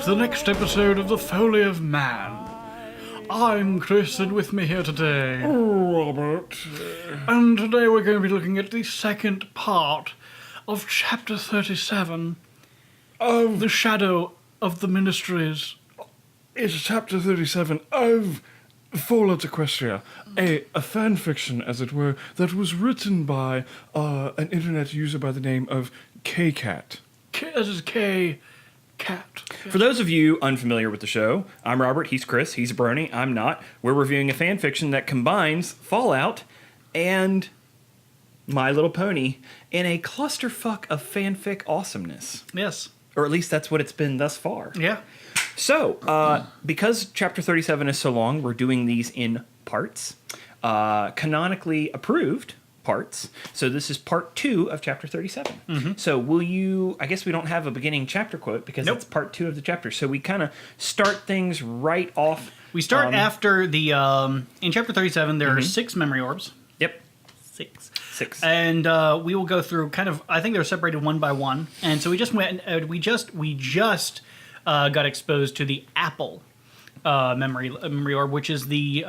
the next episode of the Foally of Man. I'm Chris, and with me here today, Robert. And today we're going to be looking at the second part of Chapter 37, Of The Shadow of the Ministries. it's chapter 37 of Fall of Equestria, a fan fiction, as it were, that was written by an internet user by the name of K-Cat. This is K. Cat. For those of you unfamiliar with the show, I'm Robert, he's Chris, he's Brony, I'm not. We're reviewing a fan fiction that combines Fallout and My Little Pony in a clusterfuck of fanfic awesomeness. Yes. Or at least that's what it's been thus far. Yeah. So, because Chapter 37 is so long, we're doing these in parts. Canonically approved parts. So this is part 2 of Chapter 37. Mm-hmm. So will you... I guess we don't have a beginning chapter quote because Nope. it's part 2 of the chapter. So we kind of start things right off. We start after the, in Chapter 37, there are 6 memory orbs. Yep. 6. And we will go through kind of, I think they're separated one by one. And so we just went, we just got exposed to the Apple memory orb, which is the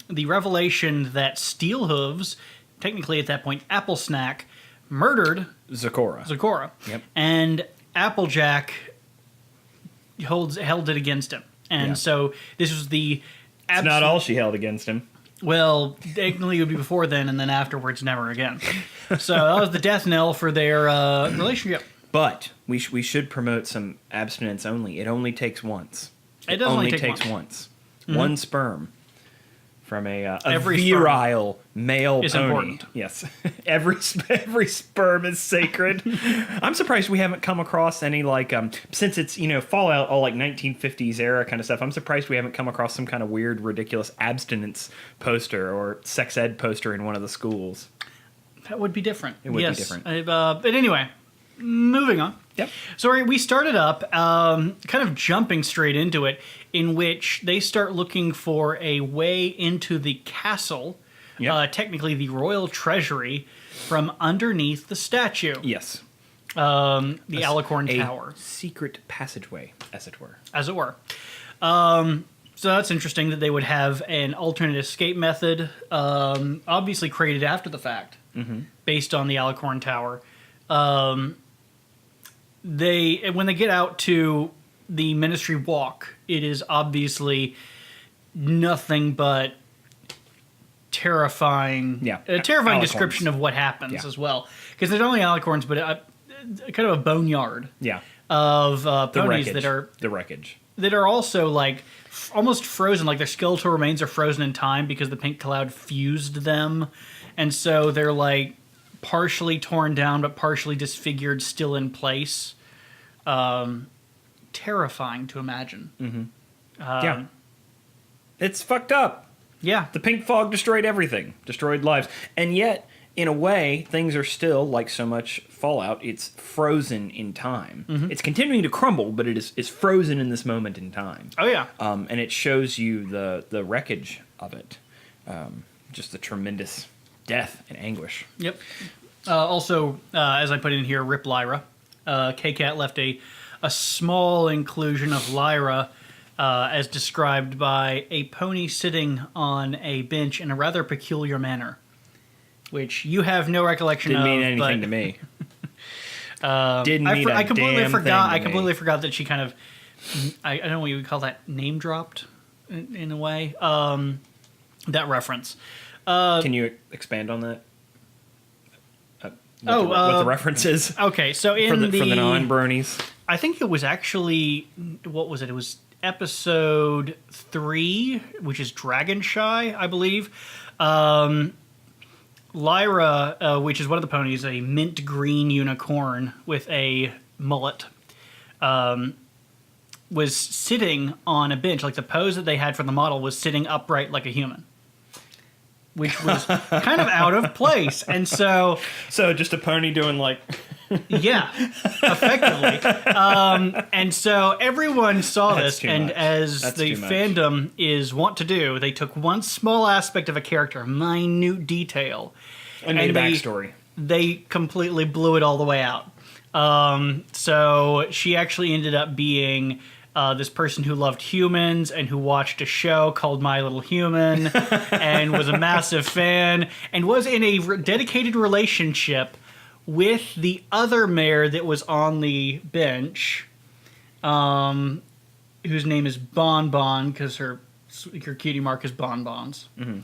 revelation that Steelhooves, technically at that point Apple Snack, murdered Zecora. Yep. And Applejack held it against him. And so this was the... It's not all she held against him. Well, technically it would be before then, and then afterwards never again. So that was the death knell for their relationship. But we should promote some abstinence only. It only takes once. It does only take once. One sperm from a Every virile male is pony. important. Yes, every sperm is sacred. I'm surprised we haven't come across any since it's Fallout, all 1950s era kind of stuff. I'm surprised we haven't come across some kind of weird, ridiculous abstinence poster or sex ed poster in one of the schools. That would be different. It would be different. But anyway, moving on. Yep. So we started up kind of jumping straight into it, in which they start looking for a way into the castle, technically the royal treasury, from underneath the statue. Yes. The Alicorn Tower. Secret passageway, as it were. As it were. So that's interesting that they would have an alternate escape method, obviously created after the fact, based on the Alicorn Tower. When they get out to the Ministry Walk, it is obviously nothing but terrifying. Yeah, a terrifying alicorns. Description of what happens as well, because there's not only alicorns, but kind of a boneyard. Yeah. Of ponies wreckage. that are the wreckage. That are also almost frozen, like their skeletal remains are frozen in time because the pink cloud fused them, and so they're partially torn down but partially disfigured, still in place. Terrifying to imagine. Yeah. It's fucked up. Yeah. The pink fog destroyed everything. Destroyed lives. And yet, in a way, things are still, like so much Fallout, it's frozen in time. It's continuing to crumble, but it's frozen in this moment in time. Oh, yeah. And it shows you the wreckage of it. Just the tremendous death and anguish. Yep. Also, as I put in here, Rip Lyra. K-Cat left a small inclusion of Lyra as described by a pony sitting on a bench in a rather peculiar manner, which you have no recollection Didn't of. mean anything to me. Didn't mean I a completely damn forgot. thing to I completely me. forgot that she kind of, I don't know what you would call that, name dropped in a way. That reference. Can you expand on that? What the reference is? Okay, so in for the non-bronies. I think it was actually, what was it? It was episode 3, which is Dragon Shy, I believe. Lyra, which is one of the ponies, a mint green unicorn with a mullet, was sitting on a bench. Like the pose that they had for the model was sitting upright like a human, which was kind of out of place. And so just a pony doing yeah, effectively. And so everyone saw this, and as the fandom is wont to do, they took one small aspect of a character, minute detail, and made a backstory. They completely blew it all the way out. So she actually ended up being this person who loved humans and who watched a show called My Little Human and was a massive fan and was in a dedicated relationship with the other mayor that was on the bench, whose name is Bon Bon because her cutie mark is bonbons. Mm-hmm.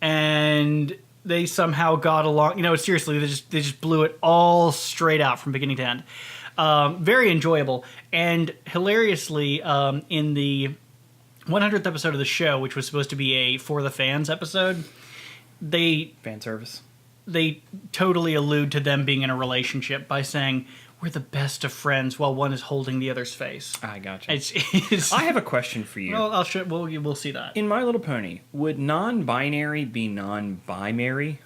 And they somehow got along. Seriously, they just blew it all straight out from beginning to end. Very enjoyable. And hilariously, in the 100th episode of the show, which was supposed to be a For the Fans episode, Fan service. They totally allude to them being in a relationship by saying, we're the best of friends while one is holding the other's face. I gotcha. It's I have a question for you. Well, we'll see that. In My Little Pony, would non-binary be non-binary?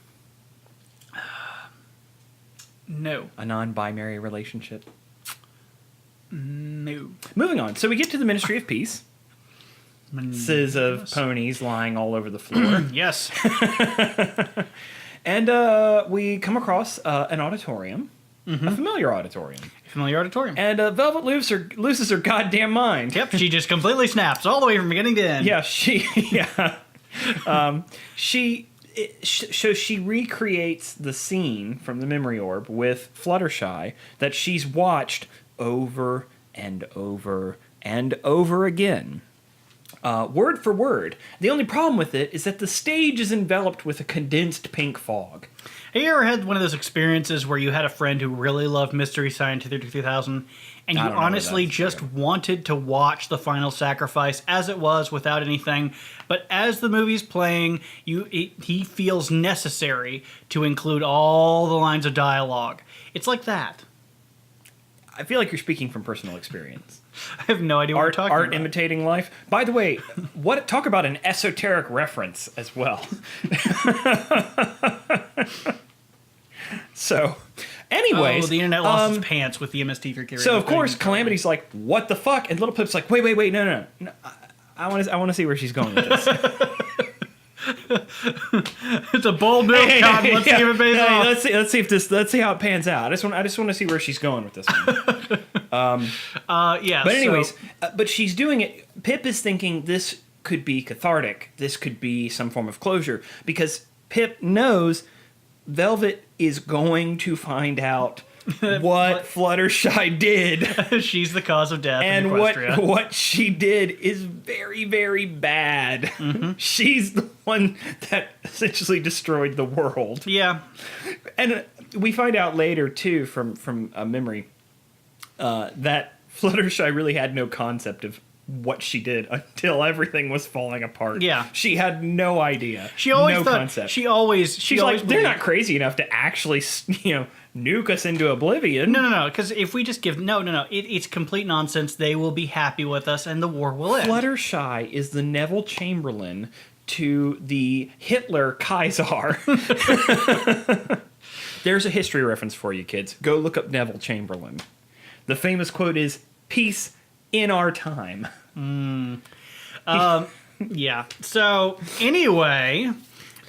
No. A non-binary relationship? No. Moving on. So we get to the Ministry of Peace. Masses of ponies lying all over the floor. Yes. And we come across an auditorium. A familiar auditorium. Familiar auditorium. And Velvet loses her goddamn mind. Yep, she just completely snaps all the way from beginning to end. Yeah, she recreates the scene from the memory orb with Fluttershy that she's watched over and over and over again. Word for word. The only problem with it is that the stage is enveloped with a condensed pink fog. Have you ever had one of those experiences where you had a friend who really loved Mystery Scientific 3000 and you honestly just wanted to watch The Final Sacrifice as it was without anything, but as the movie's playing, he feels necessary to include all the lines of dialogue. It's like that. I feel like you're speaking from personal experience. I have no idea what you're talking about. Art imitating life. By the way, talk about an esoteric reference as well. So, anyways, the internet lost its pants with the MST3K. So of course, Calamity's like, "What the fuck?" And Little Pip's like, "Wait, no. I want to see where she's going with this." It's a bold move, Cotton. Let's see if it pays off. Let's see how it pans out. I just want to see where she's going with this one. Yeah. But anyways, but she's doing it. Pip is thinking this could be cathartic. This could be some form of closure because Pip knows Velvet is going to find out what Fluttershy did. She's the cause of death and in Equestria. what she did is very, very bad. Mm-hmm. She's the one that essentially destroyed the world. Yeah. And we find out later, too, from a memory, that Fluttershy really had no concept of what she did until everything was falling apart. Yeah. She had no idea. She always no thought, concept. She's like, they're not crazy enough to actually, nuke us into oblivion. No. Because if we just give... No. It's complete nonsense. They will be happy with us and the war will end. Fluttershy is the Neville Chamberlain to the Hitler Kaiser. There's a history reference for you, kids. Go look up Neville Chamberlain. The famous quote is, "Peace in our time." Yeah. So, anyway...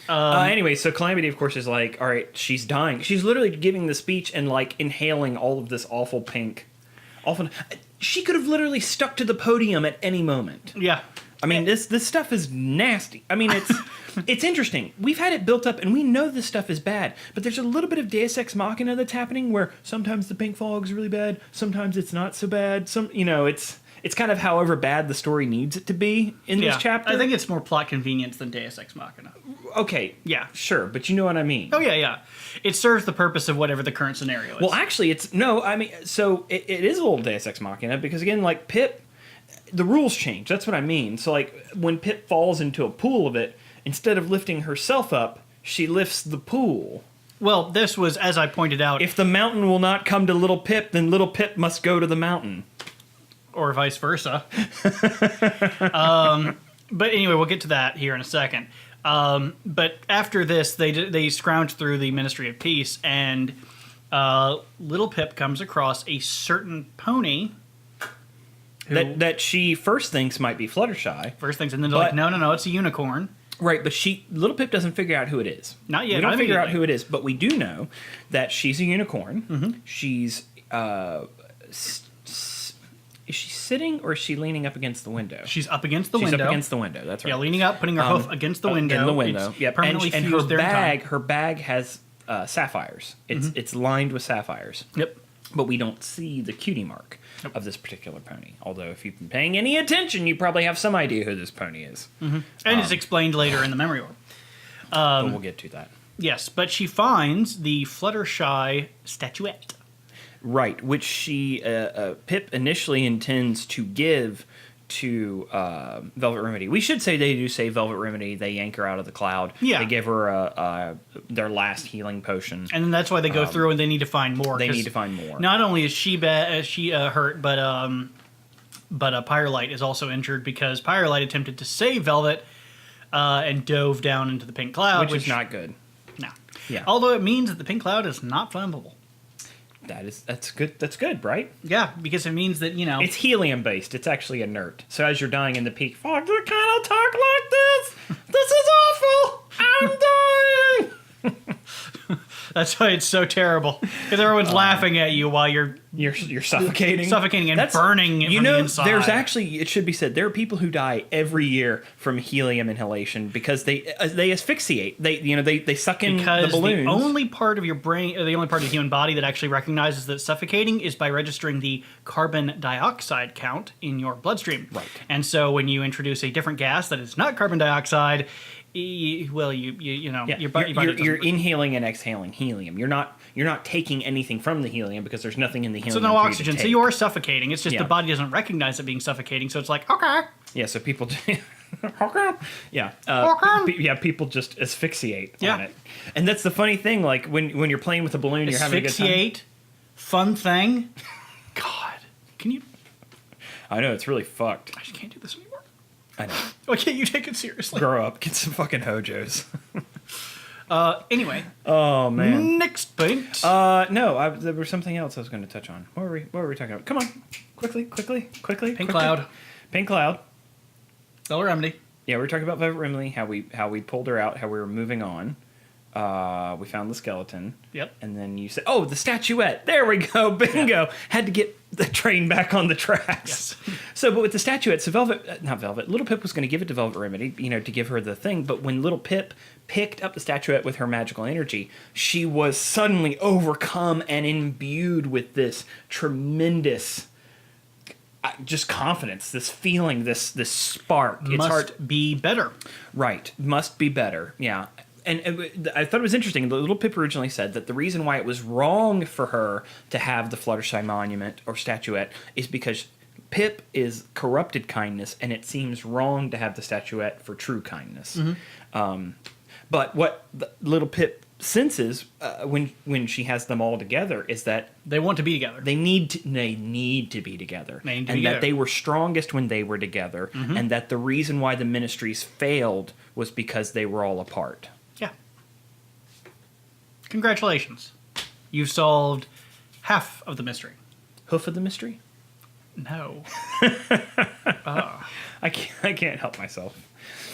So Calamity, of course, is like, all right, she's dying. She's literally giving the speech and, like, inhaling all of this awful pink. She could have literally stuck to the podium at any moment. Yeah. I mean, this stuff is nasty. I mean, it's interesting. We've had it built up, and we know this stuff is bad. But there's a little bit of Deus Ex Machina that's happening, where sometimes the pink fog's really bad, sometimes it's not so bad. It's kind of however bad the story needs it to be in this chapter. I think it's more plot convenience than Deus Ex Machina. Okay. Yeah. Sure, but you know what I mean. Oh, yeah. It serves the purpose of whatever the current scenario is. Well, actually, it is a little Deus Ex Machina, because, again, like, Pip, the rules change. That's what I mean. So, like, when Pip falls into a pool of it, instead of lifting herself up, she lifts the pool. Well, this was, as I pointed out... If the mountain will not come to Little Pip, then Little Pip must go to the mountain. Or vice versa. But anyway, we'll get to that here in a second. But after this, they scrounge through the Ministry of Peace, and Little Pip comes across a certain pony that she first thinks might be Fluttershy. And then they're like, no, it's a unicorn. Right, but Little Pip doesn't figure out who it is. Not yet. We don't figure out who it is, but we do know that she's a unicorn. Mm-hmm. She's Is she sitting or is she leaning up against the window? She's up against the She's window. up against the window. That's right. Yeah, leaning up, putting her hoof against the window. In the window. It's Yep. permanently And fused her there in time. her bag has sapphires. It's lined with sapphires. Yep. But we don't see the cutie mark of this particular pony. Although, if you've been paying any attention, you probably have some idea who this pony is. And it's explained later in the memory orb. But we'll get to that. Yes, but she finds the Fluttershy statuette. Right, which she Pip initially intends to give to Velvet Remedy. We should say they do save Velvet Remedy. They yank her out of the cloud. Yeah. They give her their last healing potion. And then that's why they go through and they need to find more. They 'cause need to find more. Not only is she hurt, but Pyrolite is also injured because Pyrolite attempted to save Velvet and dove down into the pink cloud, which is not good. No. Yeah. Although it means that the pink cloud is not flammable. That's good. That's good, right? Yeah, because it means that, It's helium based. It's actually inert. So as you're dying in the peak fog, you kind of talk like this. This is awful. I'm dying. that's why it's so terrible. Because everyone's laughing at you while you're suffocating, and burning from the inside. There's actually, it should be said, there are people who die every year from helium inhalation because they asphyxiate. They suck in because the balloons. the only part of your brain, or the only part of the human body that actually recognizes that it's suffocating is by registering the carbon dioxide count in your bloodstream. Right. And so when you introduce a different gas that is not carbon dioxide, your body you're inhaling and exhaling helium. You're not taking anything from the helium because there's nothing in the helium. So no for you to oxygen. So take. you are suffocating. It's just Yeah. the body doesn't recognize it being suffocating. So it's like, okay. Yeah, so people, yeah, people just asphyxiate on it, and that's the funny thing. Like when you're playing with a balloon, you're having a good time. Asphyxiate, fun thing. God, can you? I know, it's really fucked. I just can't do this anymore. I know. Why can't you take it seriously? Grow up, get some fucking hojos. Anyway. Oh man. Next point. No, there was something else I was going to touch on. What were we talking about? Come on, quickly. Pink Cloud. Pink Cloud. Velvet Remedy. Yeah, we were talking about Velvet Remedy, how we pulled her out, how we were moving on. We found the skeleton. Yep. And then you said, "Oh, the statuette. There we go. Bingo." Yeah. Had to get the train back on the tracks. Yes. So, but with the statuette, so Little Pip was going to give it to Velvet Remedy, to give her the thing. But when Little Pip picked up the statuette with her magical energy, she was suddenly overcome and imbued with this tremendous, just confidence, this feeling, this spark. It's hard. Be better. Right. Must be better. Yeah. And I thought it was interesting. The Little Pip originally said that the reason why it was wrong for her to have the Fluttershy monument or statuette is because Pip is corrupted kindness, and it seems wrong to have the statuette for true kindness. Mm-hmm. But what the Little Pip senses when she has them all together is that they want to be together. They need to be together, that they were strongest when they were together, and that the reason why the ministries failed was because they were all apart. Yeah. Congratulations. You've solved half of the mystery. Hoof of the mystery? No. I can't help myself.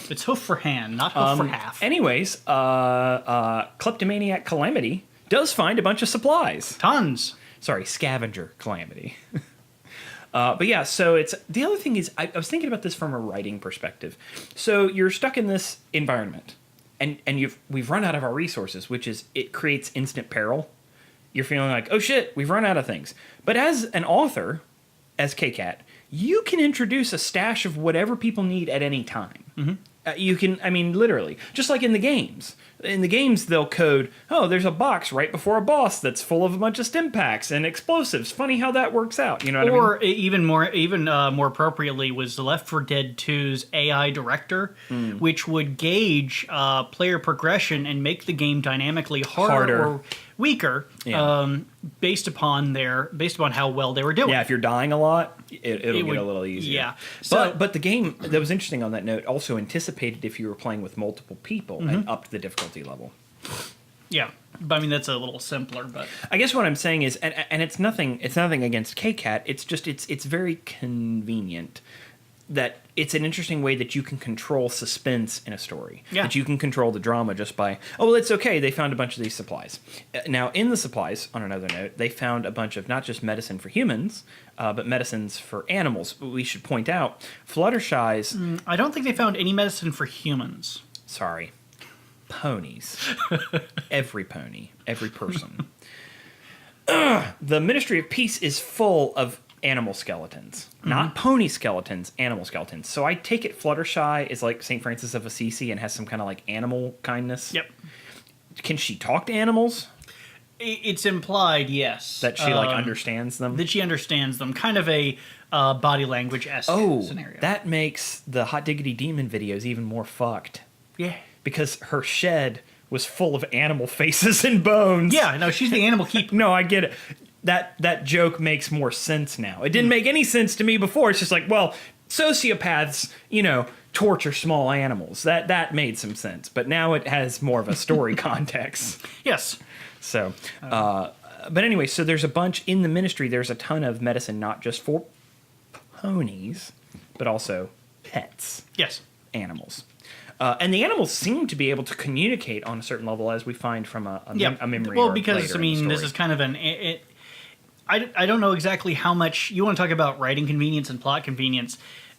It's hoof for hand, not hoof for half. Anyways, Kleptomaniac Calamity does find a bunch of supplies. Tons. Sorry, Scavenger Calamity. But yeah, so it's the other thing is I was thinking about this from a writing perspective. So you're stuck in this environment, and we've run out of our resources, which is it creates instant peril. You're feeling like, oh shit, we've run out of things. But as an author, as KCAT, you can introduce a stash of whatever people need at any time. Mm-hmm. You can, literally, just like in the games. In the games, they'll code, oh, there's a box right before a boss that's full of a bunch of stim packs and explosives. Funny how that works out. You know what I mean? Or even more appropriately was the Left 4 Dead 2's AI director, which would gauge player progression and make the game dynamically harder. Or weaker, based upon how well they were doing. Yeah, if you're dying a lot, it'll get a little easier. Yeah. So, but the game, that was interesting on that note, also anticipated if you were playing with multiple people and upped the difficulty level. Yeah. But that's a little simpler, but I guess what I'm saying is, and it's nothing against KCAT, it's just it's very convenient. that it's an interesting way that you can control suspense in a story. Yeah. That you can control the drama just by, oh, well, it's okay. They found a bunch of these supplies. Now, in the supplies, on another note, they found a bunch of not just medicine for humans, but medicines for animals. We should point out, Fluttershy's... I don't think they found any medicine for humans. Sorry. Ponies. Every pony. Every person. The Ministry of Peace is full of animal skeletons. Not pony skeletons, animal skeletons. So I take it Fluttershy is like St. Francis of Assisi and has some kind of like animal kindness. Yep. Can she talk to animals? It's implied, yes. That she like understands them? That she understands them. Kind of a body language-esque scenario. That makes the Hot Diggity Demon videos even more fucked. Yeah. Because her shed was full of animal faces and bones. Yeah, no, she's the animal keeper. No, I get it. That joke makes more sense now. It didn't make any sense to me before. It's just like, well, sociopaths, torture small animals. That made some sense. But now it has more of a story context. Yes. So, but anyway, so there's a bunch in the ministry. There's a ton of medicine, not just for ponies, but also pets. Yes. Animals. And the animals seem to be able to communicate on a certain level, as we find from a memory. Well, arc because later in the this story. is kind of I don't know exactly how much you want to talk about writing convenience and plot convenience.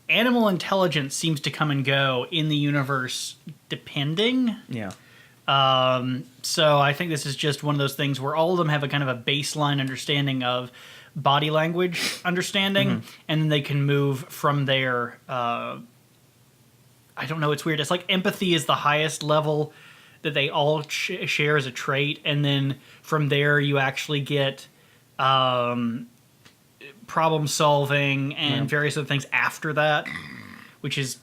Animal intelligence seems to come and go in the universe, depending. Yeah. So I think this is just one of those things where all of them have a kind of a baseline understanding of body language understanding, and then they can move from there. I don't know. It's weird. It's like empathy is the highest level that they all share as a trait, and then from there you actually get problem solving and various other things after that, which is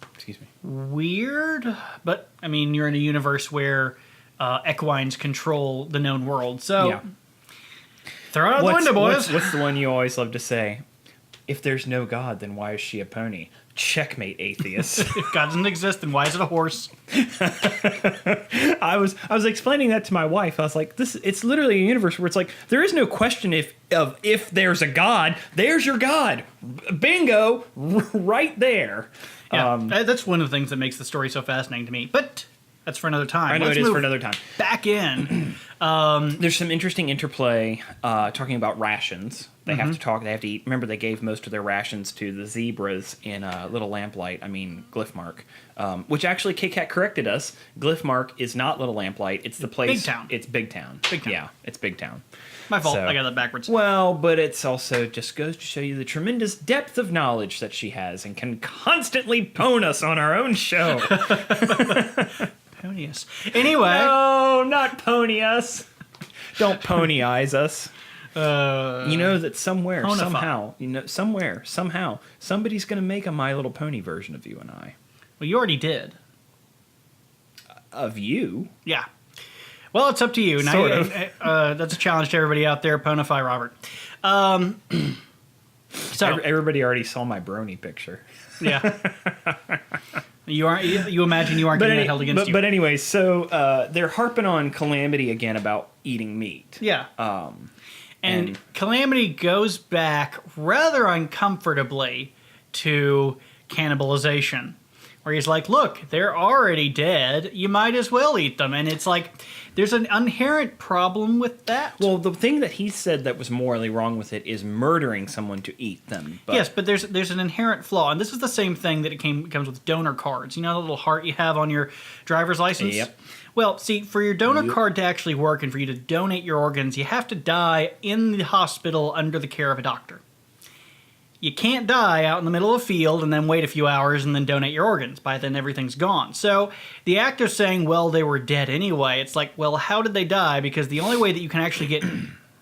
weird. But I mean, you're in a universe where equines control the known world, so throw it out the window, boys. What's the one you always love to say? If there's no God, then why is she a pony? Checkmate, atheist. If God doesn't exist, then why is it a horse? I was explaining that to my wife. I was like, it's literally a universe where it's like there is no question if there's a God, there's your God. Bingo, right there. Yeah, that's one of the things that makes the story so fascinating to me. But that's for another time. I know Let's it is move for another time. Back in. There's some interesting interplay talking about rations. They have to talk. They have to eat. Remember, they gave most of their rations to the zebras in Little Lamplight. I mean, Glyphmark. Which actually, K-Cat corrected us. Glyphmark is not Little Lamplight. It's the place. Big Town. It's Big Town. Big Town. Yeah, it's Big Town. My fault. So- I got that backwards. Well, but it's also just goes to show you the tremendous depth of knowledge that she has and can constantly pwn us on our own show. Ponius. Anyway. No, not pony us. Don't pony eyes us. You know that somewhere, Ponify. somehow, somebody's going to make a My Little Pony version of you and I. Well, you already did. Of you? Yeah. Well, it's up to you. Now, Sort of. That's a challenge to everybody out there. Ponify Robert. So Everybody already saw my Brony picture. yeah. You imagine you aren't getting that held against you. But anyway, so they're harping on Calamity again about eating meat. Yeah. And and- Calamity goes back rather uncomfortably to cannibalization, where he's like, look, they're already dead. You might as well eat them. And it's like, there's an inherent problem with that. Well, the thing that he said that was morally wrong with it is murdering someone to eat them. But Yes, but there's an inherent flaw, and this is the same thing that comes with donor cards. You know the little heart you have on your driver's license? Yep. Well, see, for your donor card to actually work and for you to donate your organs, you have to die in the hospital under the care of a doctor. You can't die out in the middle of a field and then wait a few hours and then donate your organs. By then, everything's gone. So the actor's saying, well, they were dead anyway. It's like, well, how did they die? Because the only way that you can actually get,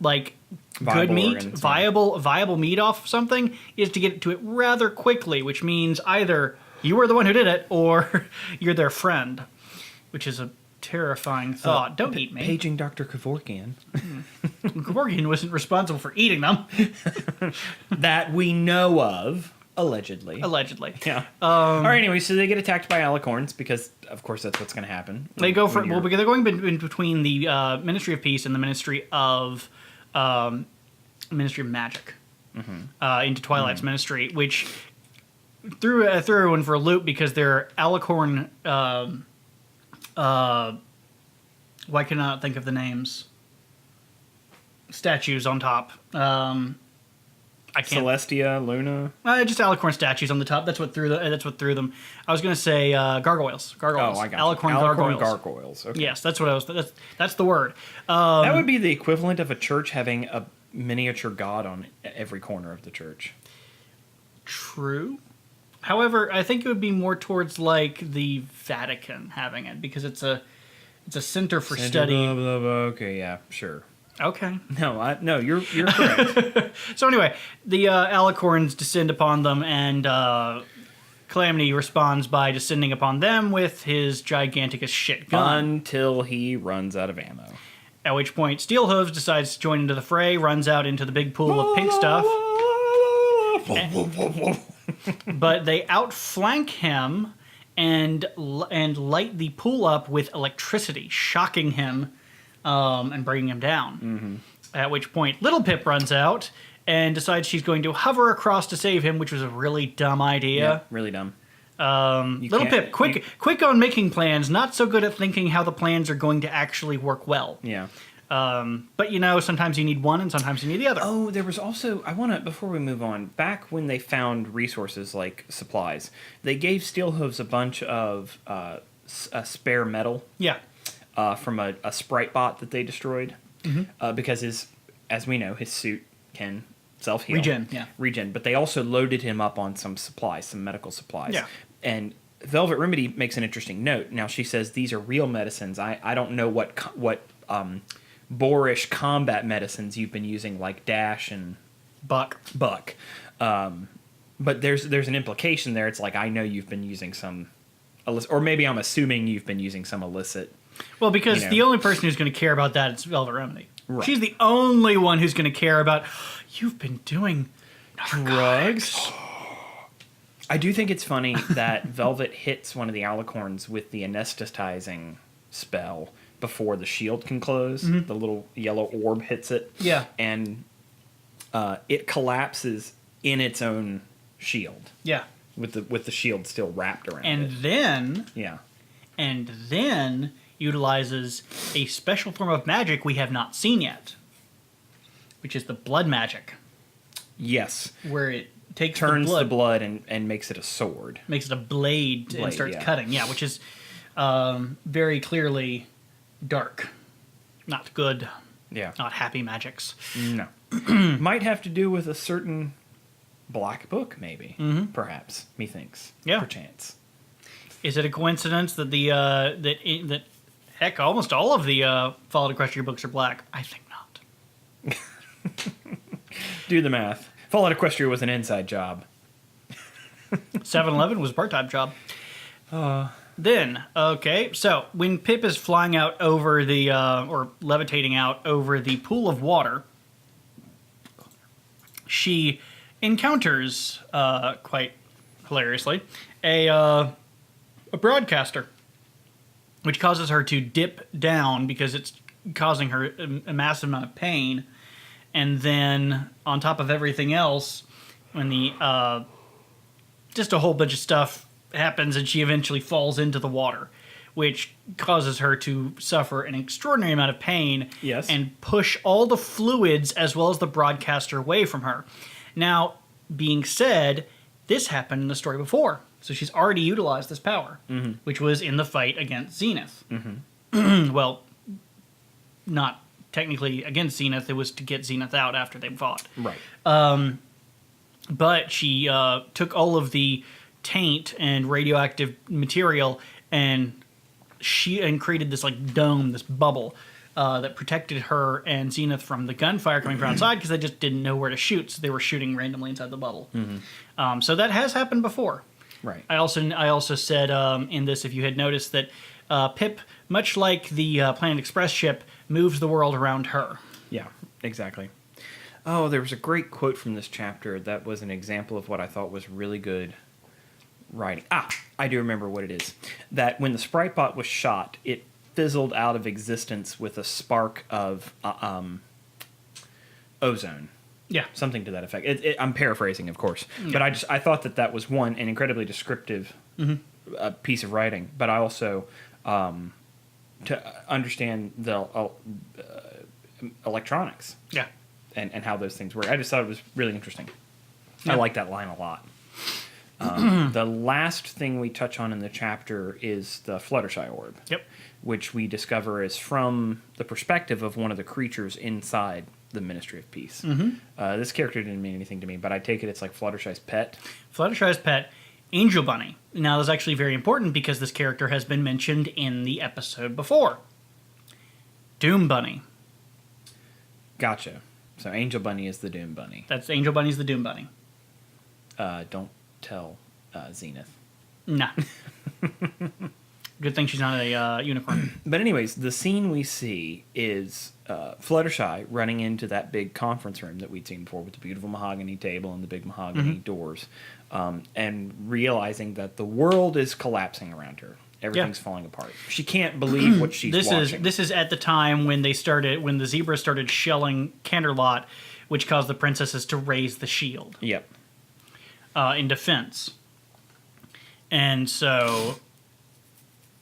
like, Viable good meat, organs, yeah. viable meat off of something is to get to it rather quickly, which means either you were the one who did it or you're their friend, which is a terrifying thought. Don't eat me. Paging Dr. Kevorkian. Kevorkian wasn't responsible for eating them, That we know of, allegedly. allegedly. Yeah. All right, anyway, so they get attacked by alicorns because, of course, that's what's going to happen. They go for when you're- because they're going in between the Ministry of Peace and the Ministry of Magic into Twilight's ministry, which threw everyone for a loop because they're alicorn. Why can I not think of the names? Statues on top. I can't. Celestia, Luna. Just alicorn statues on the top. That's what threw them. I was going to say gargoyles. Gargoyles. Oh, I got alicorn you. gargoyles. Gargoyles. Okay. Yes, that's what I was. That's the word. That would be the equivalent of a church having a miniature god on every corner of the church. True. However, I think it would be more towards like the Vatican having it because it's a center for study. Blah, blah, blah. Okay, yeah, sure. Okay. No, you're correct. So anyway, the alicorns descend upon them, and Calamity responds by descending upon them with his gigantic as shit gun. Until he runs out of ammo. At which point, Steelhooves decides to join into the fray, runs out into the big pool of pink stuff. But they outflank him and light the pool up with electricity, shocking him and bringing him down. Mm-hmm. At which point, Little Pip runs out and decides she's going to hover across to save him, which was a really dumb idea. Yeah, really dumb. Little Pip, quick on making plans, not so good at thinking how the plans are going to actually work well. Yeah. But sometimes you need one and sometimes you need the other. Oh, there was also, before we move on, back when they found resources like supplies, they gave Steelhooves a bunch of spare metal. Yeah. From a sprite bot that they destroyed. Mm-hmm. Because as we know, his suit can self-heal. Regen. But they also loaded him up on some supplies, some medical supplies. Yeah. And Velvet Remedy makes an interesting note. Now, she says, these are real medicines. I don't know what boorish combat medicines you've been using, like Dash and Buck. But there's an implication there. It's like, I know you've been using some illicit, or maybe I'm assuming you've been using some illicit. Well, because the only person who's going to care about that is Velvet Remedy. Right. She's the only one who's going to care about, you've been doing drugs. I do think it's funny that Velvet hits one of the alicorns with the anesthetizing spell before the shield can close. Mm-hmm. The little yellow orb hits it. Yeah. And it collapses in its own shield. Yeah. With the shield still wrapped around it. And then utilizes a special form of magic we have not seen yet, which is the blood magic. Yes. Where it turns the blood and makes it a sword. Makes it a blade and starts cutting. Yeah, which is very clearly dark. Not good. Yeah. Not happy magics. No. Might have to do with a certain black book, maybe. Mm-hmm. Perhaps, methinks. Yeah. Perchance. Is it a coincidence that that heck, almost all of the Foally of Equestria books are black? I think not. Do the math. Foally of Equestria was an inside job. 7-Eleven was a part-time job. Then, so when Pip is flying out over the, or levitating out over the pool of water, she encounters, quite hilariously, a broadcaster, which causes her to dip down because it's causing her a massive amount of pain. And then, on top of everything else, when the just a whole bunch of stuff happens and she eventually falls into the water, which causes her to suffer an extraordinary amount of pain. Yes. And push all the fluids as well as the broadcaster away from her. Now, being said, this happened in the story before. So she's already utilized this power, mm-hmm. which was in the fight against Zenith. Mm-hmm. Well, not technically against Zenith. It was to get Zenith out after they fought. Right. But she took all of the taint and radioactive material and created this like dome, this bubble that protected her and Zenith from the gunfire coming from outside because they just didn't know where to shoot, so they were shooting randomly inside the bubble. Mm-hmm. So that has happened before. Right. I also said in this, if you had noticed, that Pip, much like the Planet Express ship, moves the world around her. Yeah, exactly. Oh, there was a great quote from this chapter that was an example of what I thought was really good writing. I do remember what it is. That when the Sprite Bot was shot, it fizzled out of existence with a spark of ozone. Yeah. Something to that effect. I'm paraphrasing, of course, but I thought that was an incredibly descriptive piece of writing. But I also to understand the electronics, Yeah. and how those things work. I just thought it was really interesting. Yeah. I like that line a lot. The last thing we touch on in the chapter is the Fluttershy orb. Yep. Which we discover is from the perspective of one of the creatures inside the Ministry of Peace. This character didn't mean anything to me, but I take it it's like Fluttershy's pet. Fluttershy's pet, Angel Bunny. Now, this is actually very important because this character has been mentioned in the episode before. Doom Bunny. Gotcha. So Angel Bunny is the Doom Bunny. That's Angel Bunny's the Doom Bunny. Don't tell Zenith. Nah. Good thing she's not a unicorn. But anyways, the scene we see is Fluttershy running into that big conference room that we'd seen before with the beautiful mahogany table and the big mahogany doors, and realizing that the world is collapsing around her. Everything's falling apart. She can't believe what she's watching. This is at the time when the zebras started shelling Canterlot, which caused the princesses to raise the shield. Yep. In defense. And so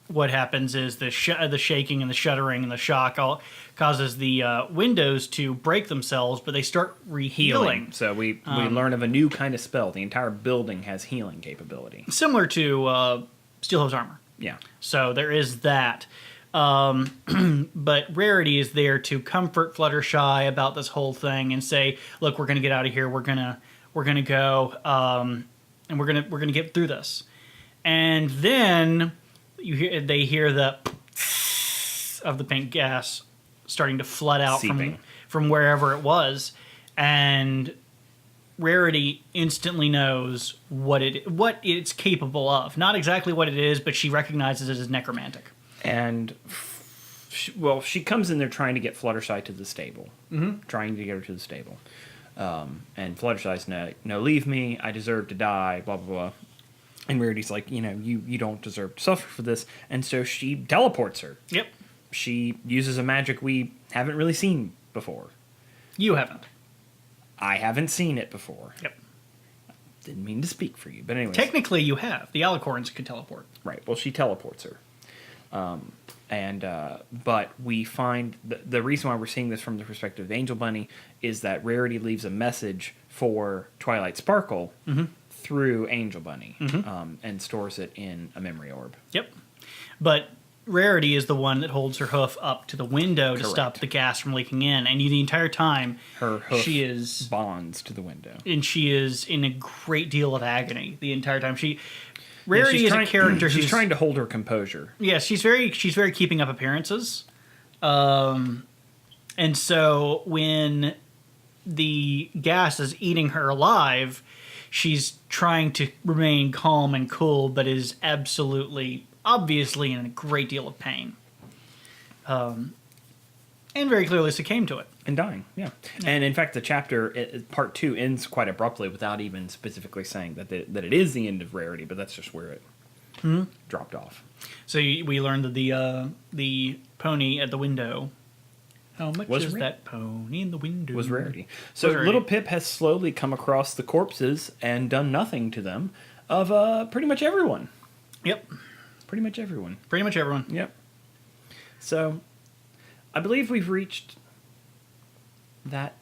what happens is the shaking and the shuddering and the shock all causes the windows to break themselves, but they start healing. So we learn of a new kind of spell. The entire building has healing capability. Similar to Steelhose armor. Yeah. So there is that. But Rarity is there to comfort Fluttershy about this whole thing and say, "Look, we're going to get out of here. We're gonna go, and we're gonna get through this." And then they hear the of the pink gas starting to flood out from wherever it was, and Rarity instantly knows what it's capable of. Not exactly what it is, but she recognizes it as necromantic. And she comes in there trying to get Fluttershy to the stable, trying to get her to the stable. And Fluttershy's no, leave me. I deserve to die. Blah blah blah. And Rarity's like, you don't deserve to suffer for this. And so she teleports her. Yep. She uses a magic we haven't really seen before. You haven't. I haven't seen it before. Yep. Didn't mean to speak for you, but anyway. Technically, you have. The Alicorns can teleport. Right. Well, she teleports her. But we find the reason why we're seeing this from the perspective of Angel Bunny is that Rarity leaves a message for Twilight Sparkle through Angel Bunny and stores it in a memory orb. Yep. But Rarity is the one that holds her hoof up to the window to Correct. stop the gas from leaking in, and the entire time Her hoof bonds bonds to the window, and she is in a great deal of agony the entire time. Rarity is a character she's who's trying to hold her composure. Yeah, she's very keeping up appearances. And so when the gas is eating her alive, she's trying to remain calm and cool, but is obviously in a great deal of pain. And very clearly succumbed to it. And dying, yeah. And in fact, the chapter, part 2, ends quite abruptly without even specifically saying that it is the end of Rarity, but that's just where it dropped off. So we learned that the pony at the window. How much is that pony in the window? Was Rarity. So Was Rarity. Little Pip has slowly come across the corpses and done nothing to them of pretty much everyone. Yep. Pretty much everyone. Pretty much everyone. Yep. So I believe we've reached that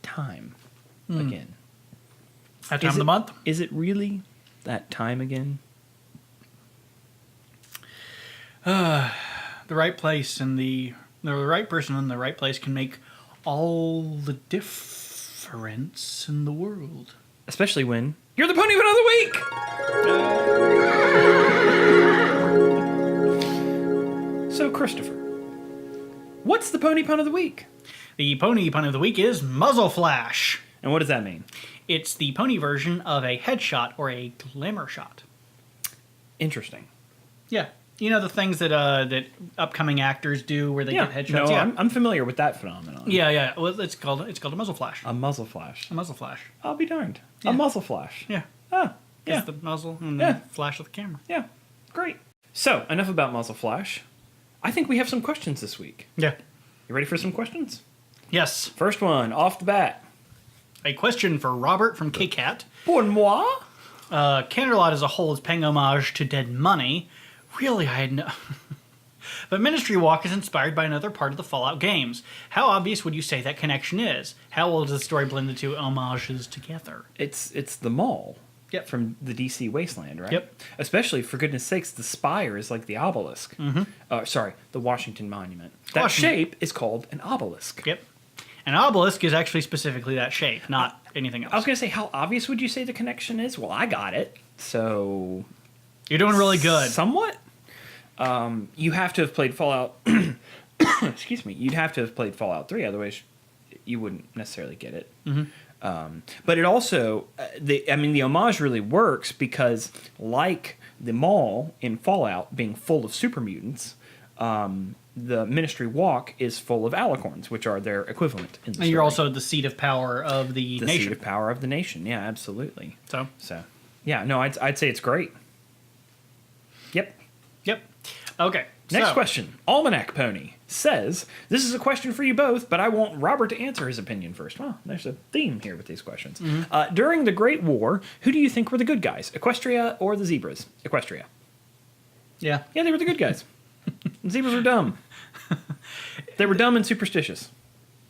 time again. That time of the month? Is it really that time again? The right place and the right person in the right place can make all the difference in the world. Especially when you're the Pony Pun of the Week! So, Christopher, what's the Pony Pun of the Week? The pony pun of the week is Muzzle Flash. And what does that mean? It's the pony version of a headshot or a glamour shot. Interesting. Yeah. You know the things that upcoming actors do where they get headshots? No, I'm familiar with that phenomenon. Yeah. Well, it's called a muzzle flash. A muzzle flash. A muzzle flash. I'll be darned. Yeah. A muzzle flash. Yeah. Ah, yeah. It's the muzzle and the flash of the camera. Yeah. Great. So, enough about muzzle flash. I think we have some questions this week. Yeah. You ready for some questions? Yes. First one, off the bat. A question for Robert from KCAT. Pour moi? Canterlot as a whole is paying homage to Dead Money. Really, I had no... But Ministry Walk is inspired by another part of the Fallout games. How obvious would you say that connection is? How well does the story blend the two homages together? It's the mall. Yep. From the DC Wasteland, right? Yep. Especially, for goodness sakes, the spire is like the obelisk. Sorry, the Washington Monument. That shape is called an obelisk. Yep. An obelisk is actually specifically that shape, not anything else. I was going to say, how obvious would you say the connection is? Well, I got it. So... You're doing really good. Somewhat. You have to have played Fallout... Excuse me. You'd have to have played Fallout 3, otherwise you wouldn't necessarily get it. But it also... the homage really works because, like the mall in Fallout being full of super mutants... the Ministry Walk is full of alicorns, which are their equivalent in the story. And you're also the seat of power of the nation. The seat of power of the nation, yeah, absolutely. So yeah, no, I'd say it's great. Yep. Okay. Next question. Almanac Pony says, this is a question for you both, but I want Robert to answer his opinion first. Well, there's a theme here with these questions. During the Great War, who do you think were the good guys? Equestria or the zebras? Equestria. Yeah. Yeah, they were the good guys. The zebras were dumb. They were dumb and superstitious.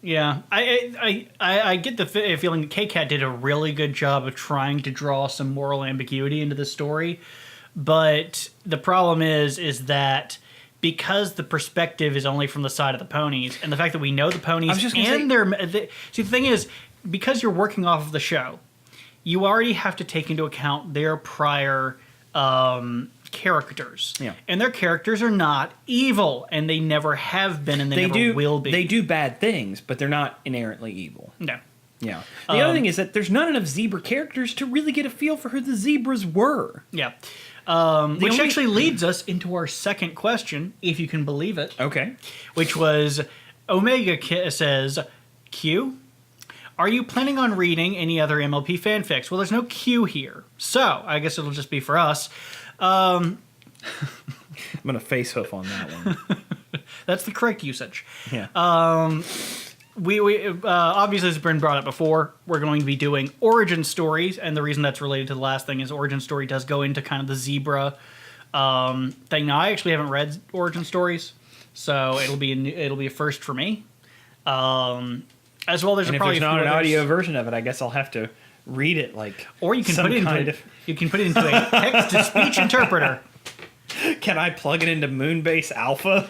Yeah, I get the feeling that KCAT did a really good job of trying to draw some moral ambiguity into the story, but the problem is that because the perspective is only from the side of the ponies, and the fact that we know the ponies and see, the thing is, because you're working off of the show, you already have to take into account their prior characters. Yeah. And their characters are not evil, and they never have been, and they never will be. They do bad things, but they're not inherently evil. No. Yeah. The other thing is that there's not enough zebra characters to really get a feel for who the zebras were. Yeah. Which actually leads us into our second question, if you can believe it. Okay. Which was, Omega says, Q, are you planning on reading any other MLP fanfics? Well, there's no Q here, so I guess it'll just be for us. I'm going to face hoof on that one. That's the correct usage. Yeah. We obviously, as has been brought up before, we're going to be doing origin stories, and the reason that's related to the last thing is origin story does go into kind of the zebra thing. Now, I actually haven't read origin stories, so it'll be a first for me. As well, there's and probably if there's not an audio version of it, I guess I'll have to read it like. Or you can put it into you can put it into a text to speech interpreter. Can I plug it into Moonbase Alpha?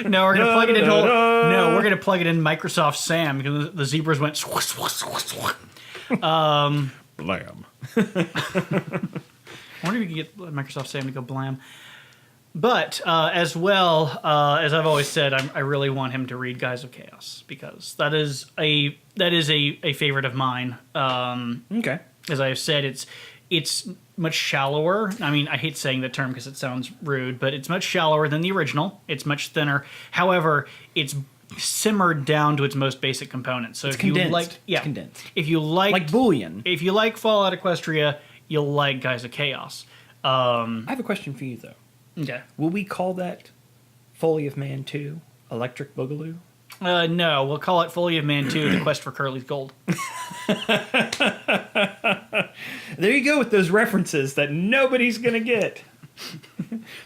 No, we're gonna plug it in. No, we're gonna plug it in Microsoft Sam because the zebras went. Blam. I wonder if you can get Microsoft Sam to go blam. But as well, as I've always said, I really want him to read Guys of Chaos because that is a favorite of mine. Okay. As I have said, it's much shallower. I mean, I hate saying the term because it sounds rude, but it's much shallower than the original. It's much thinner. However, it's simmered down to its most basic components. So it's if condensed. you like, it's condensed. If you like bouillon, if you like Fallout Equestria, you'll like Guys of Chaos. I have a question for you though. Okay. Will we call that Foally of Man 2 Electric Boogaloo? No, we'll call it Foally of Man 2, The Quest for Curly's Gold. There you go with those references that nobody's going to get.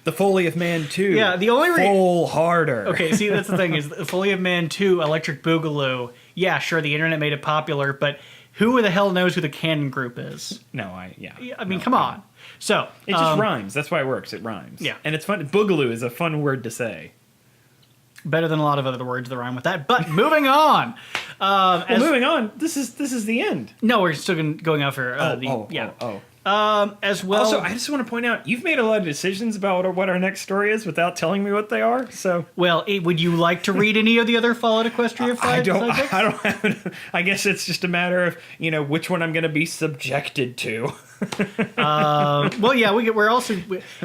The Foally of Man 2. Yeah, the only Full harder. Okay, see, that's the thing, is the Foally of Man 2, Electric Boogaloo. Yeah, sure, the internet made it popular, but who the hell knows who the canon group is? No, I mean, come on. So it just rhymes. That's why it works. It rhymes. Yeah. And it's fun. Boogaloo is a fun word to say. Better than a lot of other words that rhyme with that. But moving on. Moving on. This is the end. No, we're still going out for as well. Also, I just want to point out, you've made a lot of decisions about what our next story is without telling me what they are. So, well, would you like to read any of the other Fallout Equestria fics? I don't have. I guess it's just a matter of which one I'm going to be subjected to. Well, yeah,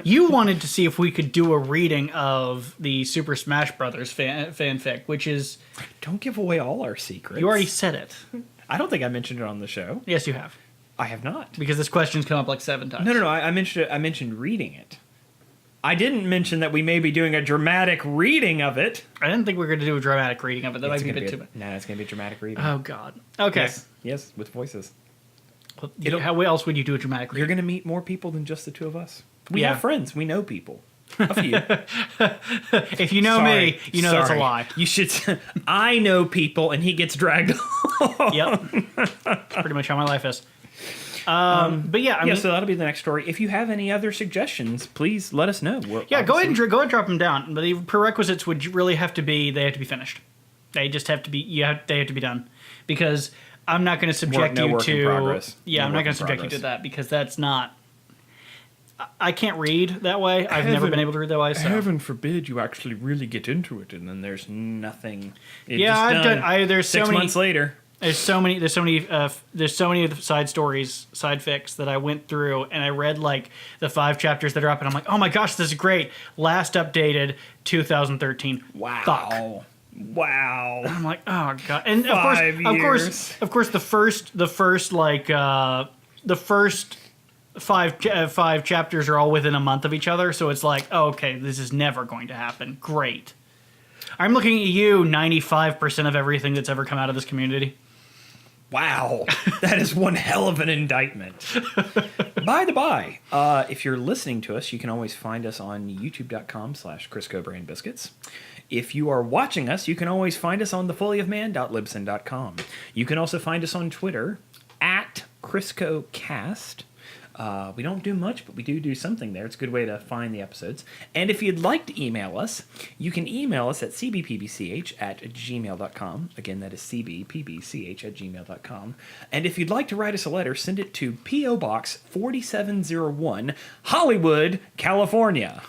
you wanted to see if we could do a reading of the Super Smash Brothers fanfic, which is... Don't give away all our secrets. You already said it. I don't think I mentioned it on the show. Yes, you have. I have not. Because this question's come up like 7 times. No. I mentioned reading it. I didn't mention that we may be doing a dramatic reading of it. I didn't think we were going to do a dramatic reading of it. That might be a bit too much. No, it's going to be a dramatic reading. Oh, God. Okay. Yes, with voices. How else would you do a dramatic You're reading? going to meet more people than just the two of us. We Yeah. have friends. We know people. A few. If you know me, you know that's a lie. You should. I know people, and he gets dragged off. Yep. That's pretty much how my life is. But yeah, I mean, So that'll be the next story. If you have any other suggestions, please let us know. yeah, go ahead and drop them down. But the prerequisites would really have to be they have to be finished. They just have to be they have to be done, because I'm not going to subject you work in to. progress. Yeah, No I'm not work going in to subject you progress. to that, because that's not. I can't read that way. I've never been able to read that way. So. Heaven forbid you actually really get into it, and then there's Nothing. Yeah, I've done. There's so 6 many. months later. There's so many of the side stories, side fics that I went through, and I read like the 5 chapters that are up, and I'm like, oh my gosh, this is great. Last updated 2013. Wow. Fuck. Wow. I'm like, oh god. And 5 of course, the first five chapters are all within a month of each other, so it's like, oh, okay, this is never going to happen. Great. I'm looking at you, 95% of everything that's ever come out of this community. Wow, that is one hell of an indictment. By the by, if you're listening to us, you can always find us on youtube.com/CriscoBrainBiscuits. If you are watching us, you can always find us on thefoallyofman.libsyn.com. You can also find us on Twitter @CriscoCast. We don't do much, but we do something there. It's a good way to find the episodes. And if you'd like to email us, you can email us at cbpbch@gmail.com. Again, that is cbpbch@gmail.com. And if you'd like to write us a letter, send it to P.O. Box 4701, Hollywood, California.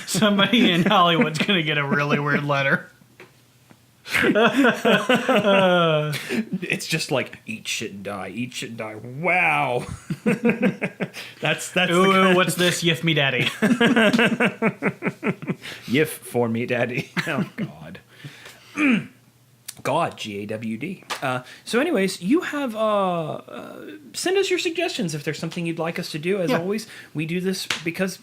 Somebody in Hollywood's going to get a really weird letter. It's just like, eat shit and die, eat shit and die. Wow. that's Ooh, what's this? Yif me daddy. Yif for me, daddy. Oh, God. God, GAWD. So anyways, you have, send us your suggestions if there's something you'd like us to do. As always, we do this because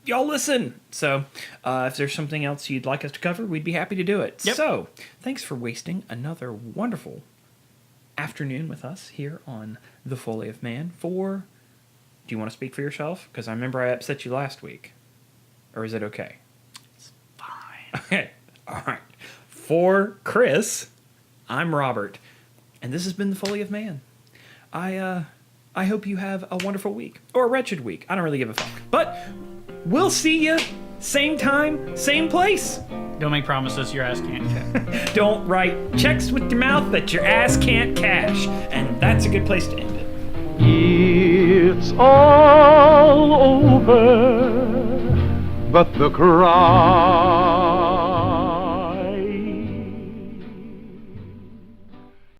y'all listen. So if there's something else you'd like us to cover, we'd be happy to do it. Yep. So thanks for wasting another wonderful afternoon with us here on The Foally of Man. Do you want to speak for yourself? Because I remember I upset you last week. Or is it okay? It's fine. Okay. All right. For Chris, I'm Robert, and this has been The Foally of Man. I hope you have a wonderful week. Or a wretched week. I don't really give a fuck. But we'll see you same time, same place. Don't make promises your ass can't check. Don't write checks with your mouth that your ass can't cash. And that's a good place to end it. It's all over, but the cry